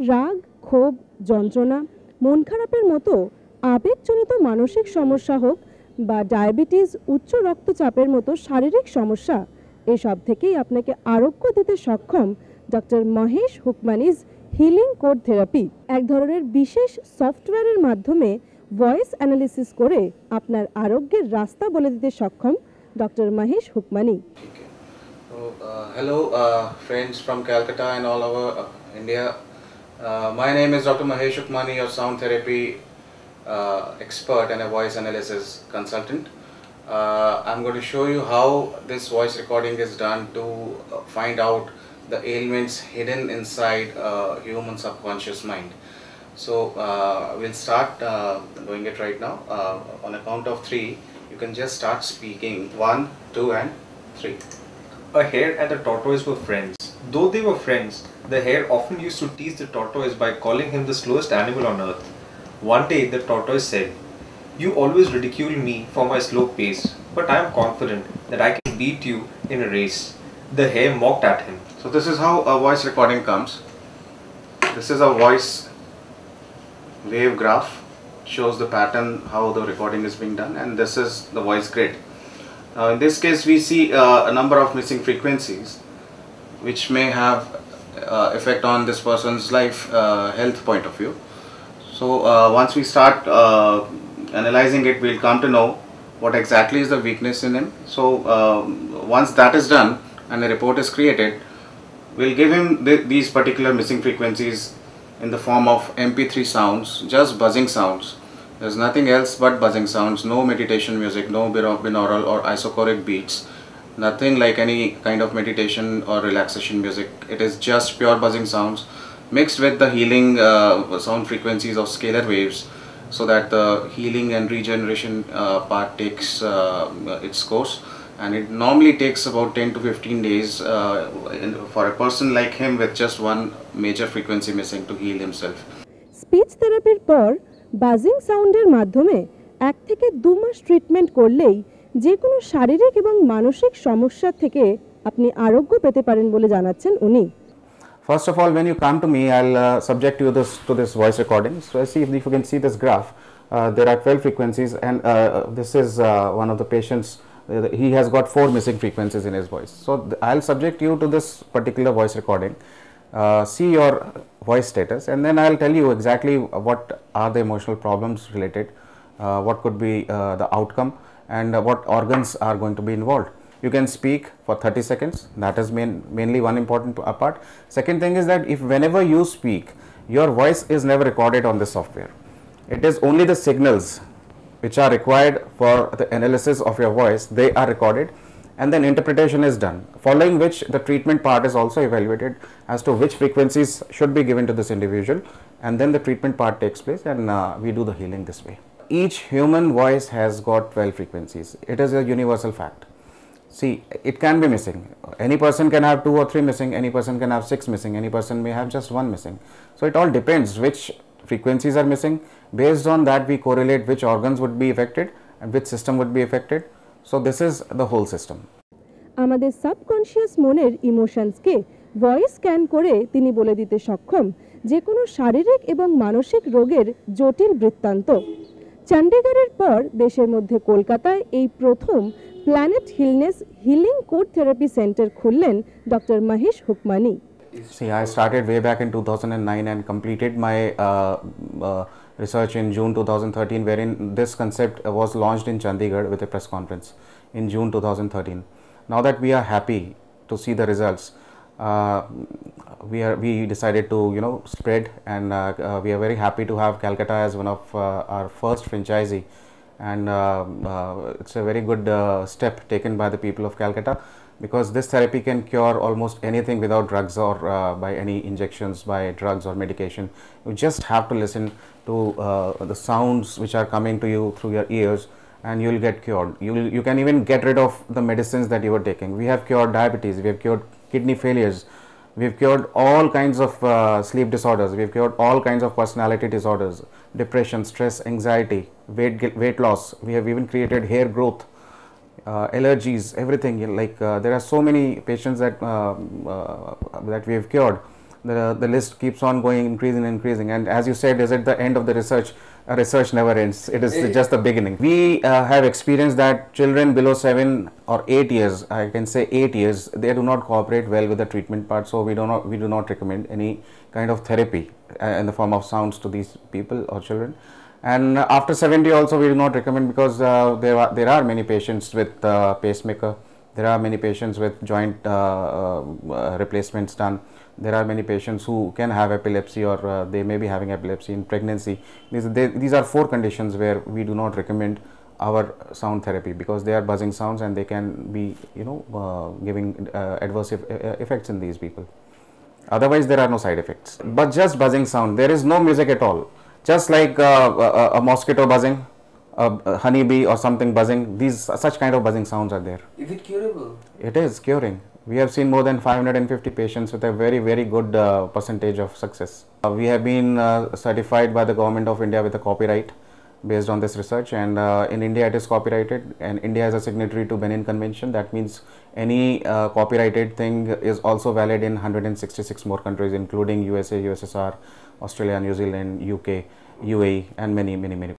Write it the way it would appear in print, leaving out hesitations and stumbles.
রাগ, ক্ষোভ, যন্ত্রণা, মন খারাপের মতো আবেগজনিত মানসিক সমস্যা হোক বা ডায়াবেটিস, উচ্চ রক্তচাপের মতো শারীরিক সমস্যা, এসব থেকেই আপনাকে আরোগ্য দিতে সক্ষম doctor Mahesh Hukmani's healing code therapy. এক ধরনের বিশেষ সফটওয়্যারের মাধ্যমে ভয়েস অ্যানালিসিস করে আপনার আরোগ্যের রাস্তা বলে দিতে সক্ষম doctor Mahesh Hukmani. So, hello friends from Calcutta and all over India. My name is Dr. Mahesh Ukmani, your sound therapy expert and a voice analysis consultant. I'm going to show you how this voice recording is done to find out the ailments hidden inside human subconscious mind. So we'll start doing it right now. On a count of 3, you can just start speaking. 1, 2 and 3. A hare and a tortoise were friends. Though they were friends, the hare often used to tease the tortoise by calling him the slowest animal on earth. One day the tortoise said, "You always ridicule me for my slow pace, but I am confident that I can beat you in a race." The hare mocked at him. So this is how a voice recording comes. This is a voice wave graph, shows the pattern how the recording is being done, and this is the voice grid. In this case we see a number of missing frequencies which may have effect on this person's life health point of view. So once we start analyzing it, we'll come to know what exactly is the weakness in him. So once that is done and a report is created, we'll give him these particular missing frequencies in the form of MP3 sounds, just buzzing sounds. There's nothing else but buzzing sounds, no meditation music, no binaural or isochoric beats, nothing like any kind of meditation or relaxation music. It is just pure buzzing sounds mixed with the healing sound frequencies of scalar waves, so that the healing and regeneration part takes its course. And it normally takes about 10 to 15 days for a person like him with just one major frequency missing to heal himself. Speech থেরাপির পর বাজিং সাউন্ডের মাধ্যমে 1 থেকে 2 মাস treatment করলেই যে কোনো শারীরিক এবং মানসিক সমস্যা থেকে আপনি আরোগ্য পেতে পারেন বলে জানাচ্ছেন উনি। First of all, when you come to me, I'll subject you to this voice recording. So see if you can see this graph. There are 12 frequencies, and this is one of the patients. He has got 4 missing frequencies in his voice. So I'll subject you to this particular voice recording. See your voice status, and then I'll tell you exactly what are the emotional problems related, what could be the outcome, and what organs are going to be involved. You can speak for 30 seconds. That is mainly one important part. Second thing is that if whenever you speak, your voice is never recorded on this software. It is only the signals which are required for the analysis of your voice, they are recorded, and then interpretation is done, following which the treatment part is also evaluated as to which frequencies should be given to this individual, and then the treatment part takes place, and we do the healing this way. Each human voice has got 12 frequencies. It is a universal fact. See, it can be missing. Any person can have 2 or 3 missing, any person can have 6 missing, any person may have just 1 missing. So it all depends which frequencies are missing. Based on that, we correlate which organs would be affected and which system would be affected. So this is the whole system. আমাদের subconscious মনের ইমোশনসকে voice scan করে তিনি বলে দিতে সক্ষম যে কোনো শারীরিক এবং মানসিক রোগের জটিল বৃত্তান্ত। চণ্ডীগড়ের পর দেশের মধ্যে কলকাতায় এই প্রথম planet healness healing code therapy centre খুললেন doctor Mahesh Hukmani. See, I started way back in 2009 and completed my research in June 2013, wherein this concept was launched in Chandigarh with a press conference in June 2013. Now that we are happy to see the results, we decided to spread, and we are very happy to have Calcutta as one of our first franchisee, and it's a very good step taken by the people of Calcutta, because this therapy can cure almost anything without drugs or by any injections, by drugs or medication. You just have to listen to the sounds which are coming to you through your ears, and you will get cured. You can even get rid of the medicines that you were taking. We have cured diabetes, we have cured kidney failures, we have cured all kinds of sleep disorders, we have cured all kinds of personality disorders, depression, stress, anxiety, weight loss. We have even created hair growth, allergies, everything. Like there are so many patients that we have cured. the list keeps on going, increasing. And as you said, is it the end of the research? Research never ends. It is just the beginning. We have experienced that children below 7 or 8 years, I can say 8 years, they do not cooperate well with the treatment part. So we do not recommend any kind of therapy in the form of sounds to these people or children. And after 70 also we do not recommend, because there are many patients with pacemaker. There are many patients with joint replacements done. There are many patients who can have epilepsy, or they may be having epilepsy in pregnancy. These are 4 conditions where we do not recommend our sound therapy, because they are buzzing sounds and they can be, giving adverse effects in these people. Otherwise there are no side effects. But just buzzing sound, there is no music at all. Just like a mosquito buzzing, a honeybee or something buzzing, such kind of buzzing sounds are there. Is it curable? It is curing. We have seen more than 550 patients with a very, very good percentage of success. We have been certified by the Government of India with a copyright based on this research, and in India it is copyrighted, and India is a signatory to Benin Convention. That means any copyrighted thing is also valid in 166 more countries, including USA, USSR, Australia, New Zealand, UK, UAE, and many